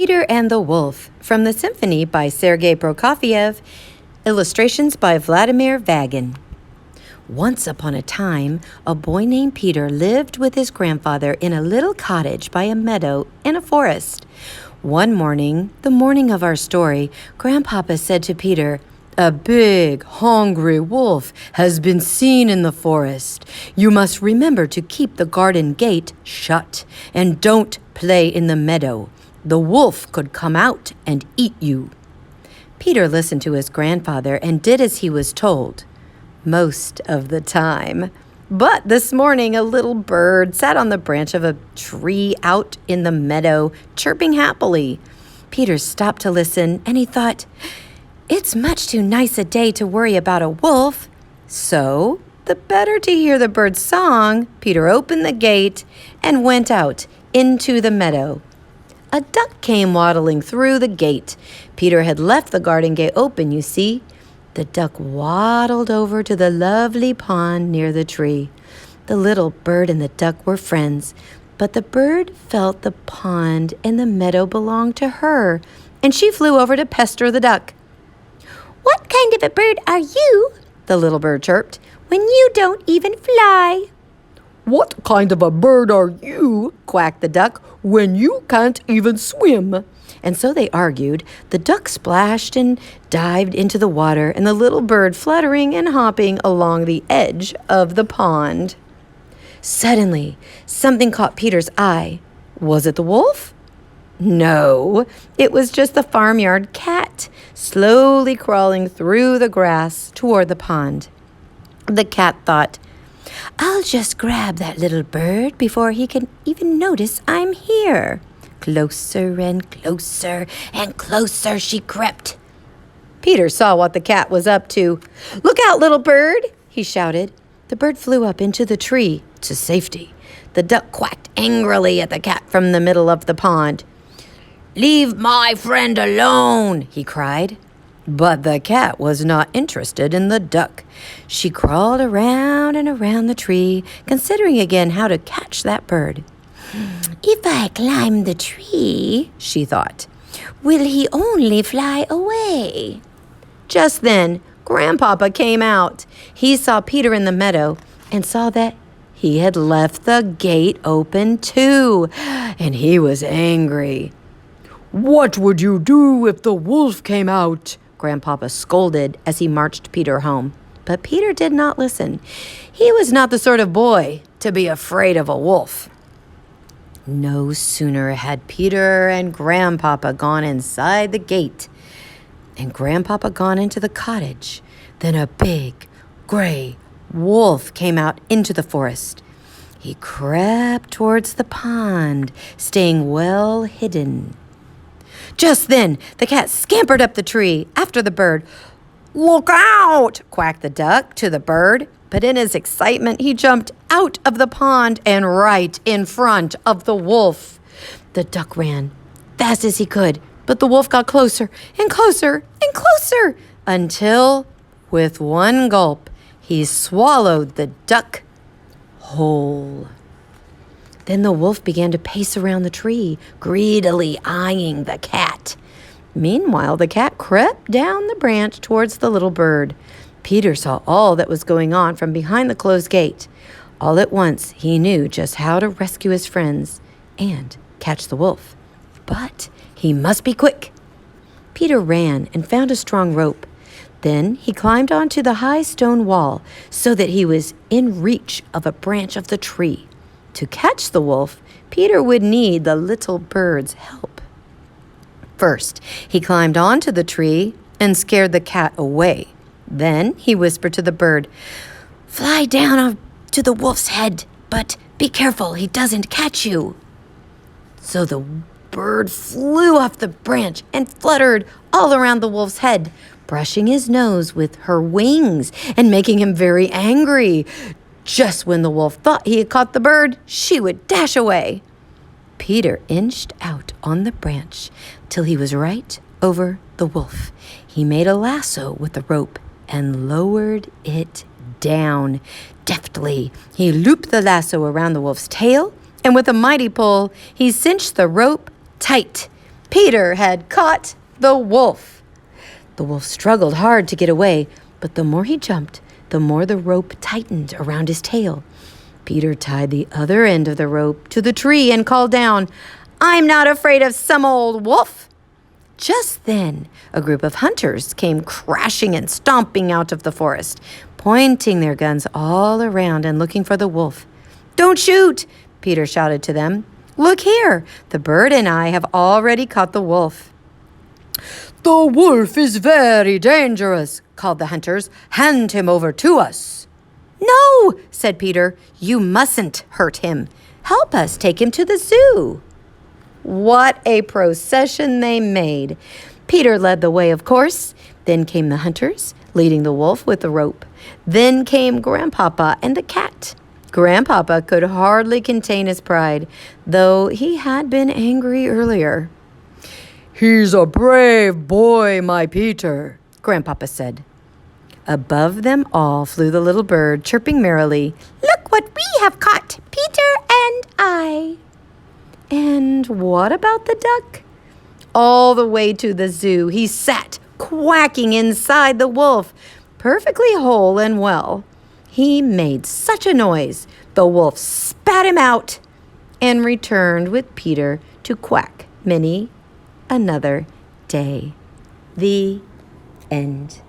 Peter and the Wolf, from the Symphony by Sergei Prokofiev, illustrations by Vladimir Vagin. Once upon a time, a boy named Peter lived with his grandfather in a little cottage by a meadow in a forest. One morning, the morning of our story, Grandpapa said to Peter, "A big, hungry wolf has been seen in the forest. You must remember to keep the garden gate shut and don't play in the meadow. The wolf could come out and eat you." Peter listened to his grandfather and did as he was told, most of the time. But this morning, a little bird sat on the branch of a tree out in the meadow, chirping happily. Peter stopped to listen, and he thought, "It's much too nice a day to worry about a wolf." So, the better to hear the bird's song, Peter opened the gate and went out into the meadow. A duck came waddling through the gate. Peter had left the garden gate open, you see. The duck waddled over to the lovely pond near the tree. The little bird and the duck were friends, but the bird felt the pond and the meadow belonged to her, and she flew over to pester the duck. "What kind of a bird are you?" the little bird chirped, "when you don't even fly?" "What kind of a bird are you," quacked the duck, "when you can't even swim?" And so they argued. The duck splashed and dived into the water, and the little bird fluttering and hopping along the edge of the pond. Suddenly, something caught Peter's eye. Was it the wolf? No, it was just the farmyard cat, slowly crawling through the grass toward the pond. The cat thought, "I'll just grab that little bird before he can even notice I'm here." Closer and closer and closer she crept. Peter saw what the cat was up to. "Look out, little bird!" he shouted. The bird flew up into the tree to safety. The duck quacked angrily at the cat from the middle of the pond. "Leave my friend alone!" he cried. But the cat was not interested in the duck. She crawled around and around the tree, considering again how to catch that bird. "If I climb the tree," she thought, "will he only fly away?" Just then, Grandpapa came out. He saw Peter in the meadow and saw that he had left the gate open too, and he was angry. "What would you do if the wolf came out?" Grandpapa scolded as he marched Peter home. But Peter did not listen. He was not the sort of boy to be afraid of a wolf. No sooner had Peter and Grandpapa gone inside the gate and Grandpapa gone into the cottage than a big, gray wolf came out into the forest. He crept towards the pond, staying well hidden. Just then, the cat scampered up the tree after the bird. "Look out!" quacked the duck to the bird. But in his excitement, he jumped out of the pond and right in front of the wolf. The duck ran fast as he could, but the wolf got closer and closer and closer until, with one gulp, he swallowed the duck whole. Then the wolf began to pace around the tree, greedily eyeing the cat. Meanwhile, the cat crept down the branch towards the little bird. Peter saw all that was going on from behind the closed gate. All at once, he knew just how to rescue his friends and catch the wolf. But he must be quick. Peter ran and found a strong rope. Then he climbed onto the high stone wall so that he was in reach of a branch of the tree. To catch the wolf, Peter would need the little bird's help. First, he climbed onto the tree and scared the cat away. Then he whispered to the bird, "Fly down to the wolf's head, but be careful he doesn't catch you." So the bird flew off the branch and fluttered all around the wolf's head, brushing his nose with her wings and making him very angry. Just when the wolf thought he had caught the bird, she would dash away. Peter inched out on the branch till he was right over the wolf. He made a lasso with the rope and lowered it down. Deftly, he looped the lasso around the wolf's tail, and with a mighty pull, he cinched the rope tight. Peter had caught the wolf. The wolf struggled hard to get away, but the more he jumped, the more the rope tightened around his tail. Peter tied the other end of the rope to the tree and called down, "I'm not afraid of some old wolf." Just then, a group of hunters came crashing and stomping out of the forest, pointing their guns all around and looking for the wolf. "Don't shoot!" Peter shouted to them. "Look here, the bird and I have already caught the wolf." The wolf is very dangerous, called the hunters. Hand him over to us. "No," said Peter, "you mustn't hurt him. Help us take him to the zoo." What a procession they made. Peter led the way, of course. Then came the hunters, leading the wolf with the rope. Then came Grandpapa and the cat. Grandpapa could hardly contain his pride, though he had been angry earlier. He's a brave boy, my Peter, Grandpapa said. Above them all flew the little bird, chirping merrily, "Look what we have caught, Peter and I." And what about the duck? All the way to the zoo, he sat quacking inside the wolf, perfectly whole and well. He made such a noise, the wolf spat him out and returned with Peter to quack many another day. The end.